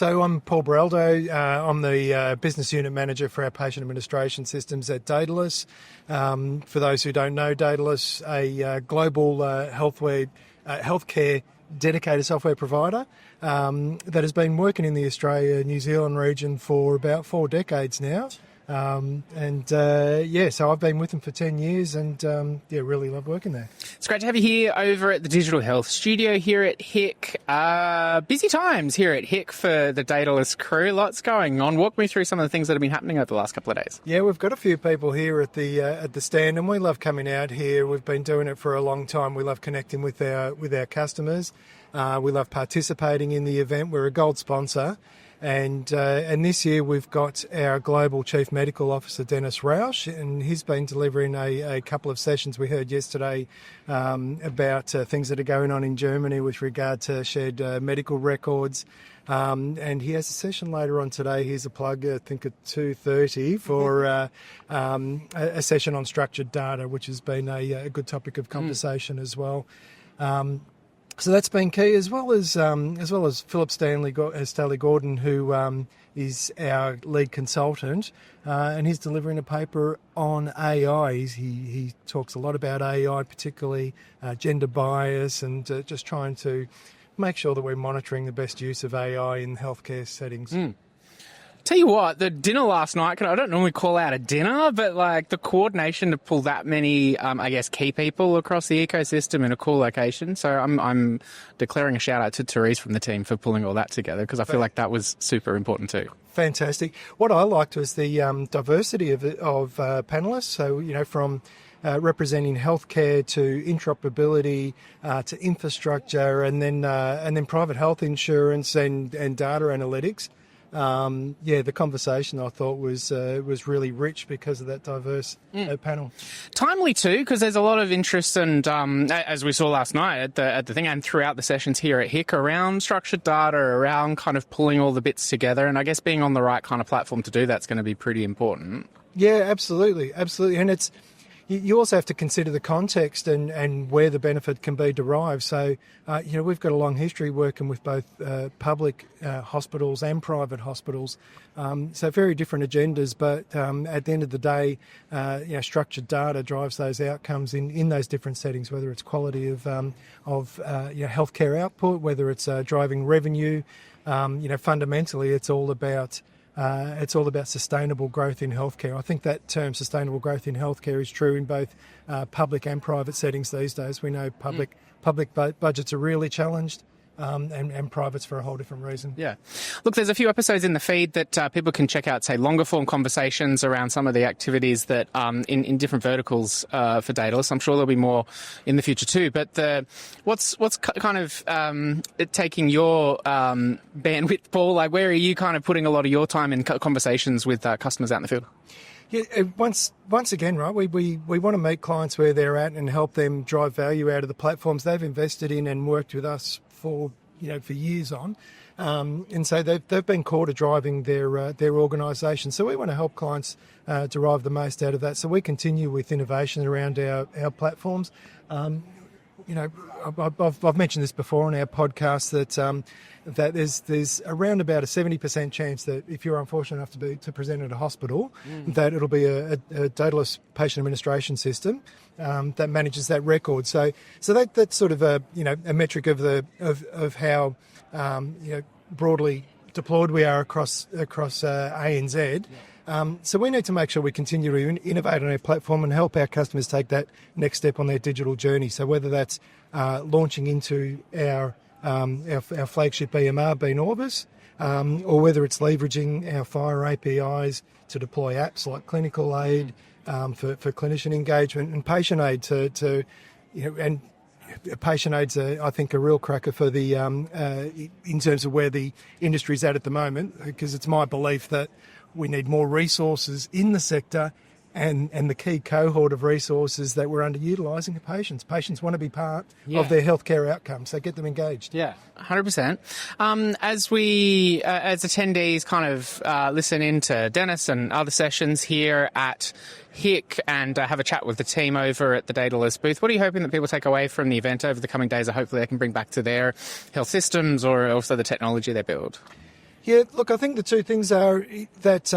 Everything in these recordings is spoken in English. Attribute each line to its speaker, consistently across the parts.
Speaker 1: So I'm Paul Beraldo. I'm the business unit manager for our patient administration systems at Dedalus. For those who don't know, Dedalus, a global healthcare dedicated software provider that has been working in the Australia-New Zealand region for about 4 decades now. So I've been with them for 10 years and really love working there.
Speaker 2: It's great to have you here over at the Digital Health Studio here at HIC. Busy times here at HIC for the Dedalus crew. Lots going on. Walk me through some of the things that have been happening over the last couple of days.
Speaker 1: Yeah, we've got a few people here at the stand, and we love coming out here. We've been doing it for a long time. We love connecting with our customers. We love participating in the event. We're a gold sponsor. And this year we've got our Global Chief Medical Officer, Dennis Rausch, and he's been delivering a couple of sessions. We heard yesterday about things that are going on in Germany with regard to shared medical records. And he has a session later on today. Here's a plug, I think at 2:30 for a session on structured data, which has been a good topic of conversation as well. So that's been key, as well as Philip Stanley, Gordon, who is our lead consultant, and he's delivering a paper on AI. He talks a lot about AI, particularly gender bias, and just trying to make sure that we're monitoring the best use of AI in healthcare settings.
Speaker 2: Tell you what, the dinner last night, I don't normally call out a dinner, but like the coordination to pull that many, key people across the ecosystem in a cool location. So I'm declaring a shout out to Therese from the team for pulling all that together, because I feel like that was super important too. Fantastic.
Speaker 1: What I liked was the diversity of panelists. So, from representing healthcare to interoperability to infrastructure, and then private health insurance and data analytics. The conversation I thought was really rich because of that diverse panel.
Speaker 2: Timely too, because there's a lot of interest, and as we saw last night at the thing, and throughout the sessions here at HIC, around structured data, around kind of pulling all the bits together, and I guess being on the right kind of platform to do that's going to be pretty important.
Speaker 1: Yeah, absolutely, and you also have to consider the context and where the benefit can be derived. So, we've got a long history working with both public hospitals and private hospitals. So very different agendas, but at the end of the day, structured data drives those outcomes in those different settings, whether it's quality of healthcare output, whether it's driving revenue. Fundamentally, it's all about sustainable growth in healthcare. I think that term sustainable growth in healthcare is true in both public and private settings these days. We know public budgets are really challenged, and privates for a whole different reason.
Speaker 2: Yeah. Look, there's a few episodes in the feed that people can check out, say, longer form conversations around some of the activities that in different verticals for Dedalus. I'm sure there'll be more in the future too. But what's kind of taking your bandwidth, Paul? Like, where are you kind of putting a lot of your time in conversations with customers out in the field?
Speaker 1: Yeah, once again, right, we want to meet clients where they're at and help them drive value out of the platforms they've invested in and worked with us for years on, and so they've been core to driving their organisation. So we want to help clients derive the most out of that. So we continue with innovation around our platforms. I've mentioned this before on our podcast that there's around about a 70% chance that if you're unfortunate enough to present at a hospital, that it'll be a Dedalus patient administration system that manages that record. So that's sort of a metric of how broadly deployed we are across ANZ. So we need to make sure we continue to innovate on our platform and help our customers take that next step on their digital journey. So whether that's launching into our flagship EMR being Orbis, or whether it's leveraging our FHIR APIs to deploy apps like Clinical Aid for clinician engagement, and Patient Aid and Patient Aid's I think a real cracker for the in terms of where the industry's at the moment, because it's my belief that we need more resources in the sector, and the key cohort of resources that we're underutilising are patients. Patients want to be part of their healthcare outcomes, so get them engaged.
Speaker 2: Yeah, 100%. As attendees kind of listen into Dennis and other sessions here at HIC and have a chat with the team over at the Dedalus booth, what are you hoping that people take away from the event over the coming days that hopefully they can bring back to their health systems or also the technology they build?
Speaker 1: Yeah, look, I think the two things are that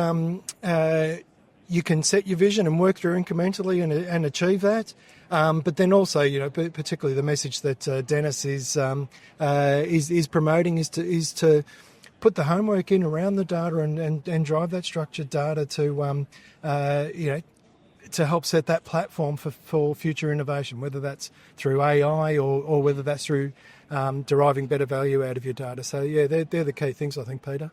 Speaker 1: you can set your vision and work through incrementally and achieve that. But then also, particularly the message that Dennis is promoting is to put the homework in around the data and drive that structured data to help set that platform for future innovation, whether that's through AI or whether that's through deriving better value out of your data. So, yeah, they're the key things, I think, Peter.